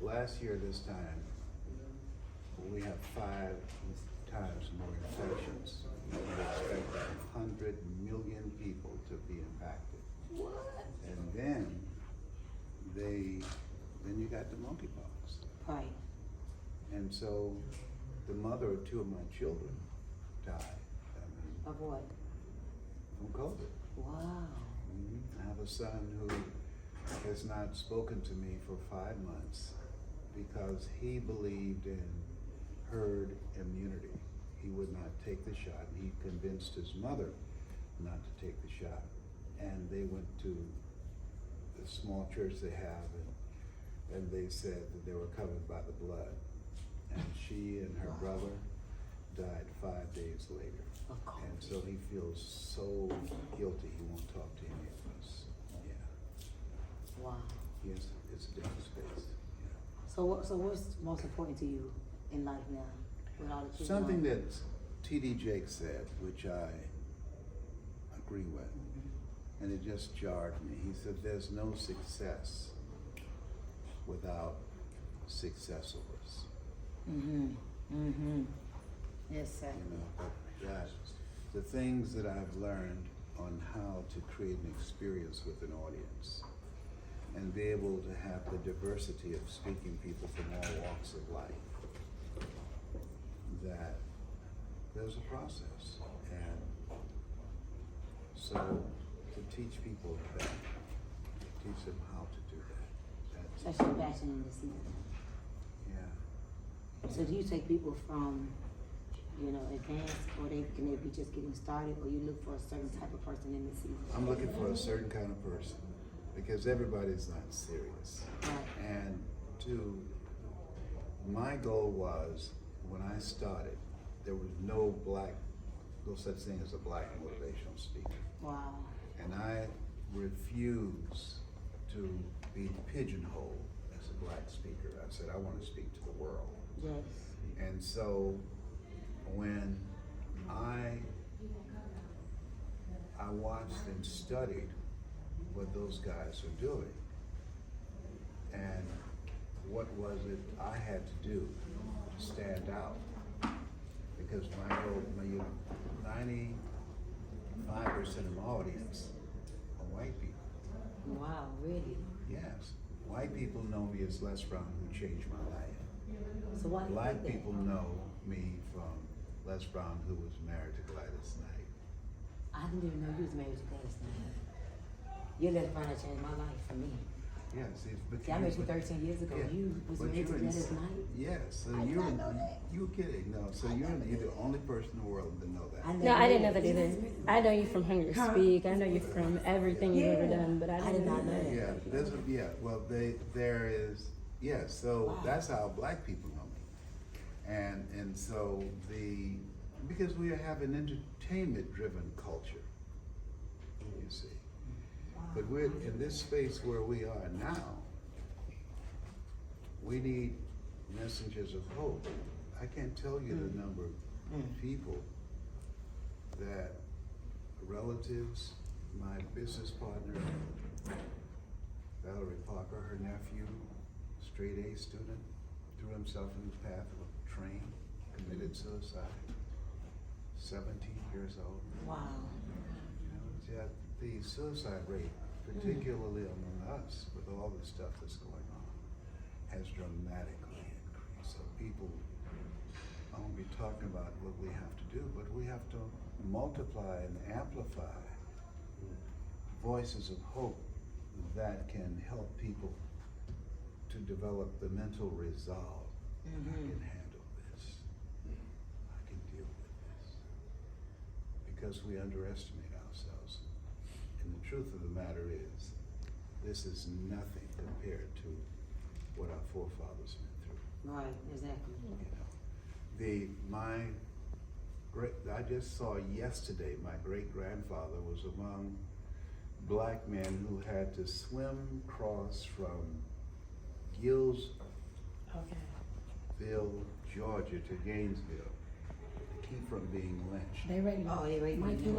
last year this time, we have 5 times more infections. We expect 100 million people to be impacted. What? And then you got the monkeypox. Right. And so the mother of 2 of my children died. Of what? From COVID. Wow. I have a son who has not spoken to me for 5 months because he believed in herd immunity. He would not take the shot. He convinced his mother not to take the shot. And they went to the small church they have, and they said that they were covered by the blood. And she and her brother died 5 days later. And so he feels so guilty, he won't talk to any of us. Yeah. Wow. Yes, it's a different space. Yeah. So what's most important to you in life now? With all that you've Something done? that T.D. Jakes said, which I agree with, and it just jarred me. He said, "There's no success without successorless." Yes, sir. You know, but that the things that I've learned on how to create an experience with an audience and be able to have the diversity of speaking people from all walks of life, that there's a process. And so to teach people that, teach them how to do that. That's your passion in this season. Yeah. So do you take people from, advanced, or can they be just getting started, or you look for a certain type of person in this season? I'm looking for a certain kind of person because everybody's not serious. Right. And my goal was, when I started, there was no such thing as a black motivational speaker. Wow. And I refuse to be pigeonholed as a black speaker. I said, I want to speak to the world. Yes. And so when I watched and studied what those guys are doing and what was it I had to do to stand out, because my 95% of my audience are white people. Wow, really? Yes, white people know me as Les Brown, who changed my life. So why do you Black think that? people know me from Les Brown, who was married to Gladys Knight. I didn't even know you was married to Gladys Knight. Your letter finally changed my life for me. Yes, See, I met you 13 years ago. Yeah, You was but married to you're in- Gladys Knight? Yes, so I did you're not know that. you're kidding. No, so you're the only person in the world to know that. No, I didn't know that either. I know you from Hunger Speak. I know you from everything you've ever done, but I did didn't not know know that. that. Yeah, well, there is, yes, so Wow. that's how black people know me. And so because we have an entertainment-driven culture, you see. But we're in this space where we are now, we need messengers of hope. I can't tell you the number of people that relatives, my business partner, Valerie Parker, her nephew, straight A student, threw himself in the path of a train, committed suicide, 17 years old. Wow. The suicide rate, particularly among us, with all the stuff that's going on, has dramatically increased. So people, I won't be talking about what we have to do, but we have to multiply and amplify voices of hope that can help people to develop the mental resolve. I can handle this. I can deal with this. Because we underestimate ourselves. And the truth of the matter is, this is nothing compared to what our forefathers went through. Right, exactly. I just saw yesterday, my great-grandfather was among black men who had to swim across from Gillsville, Georgia to Gainesville to keep from being lynched. They ready. Oh, they ready. Mike, you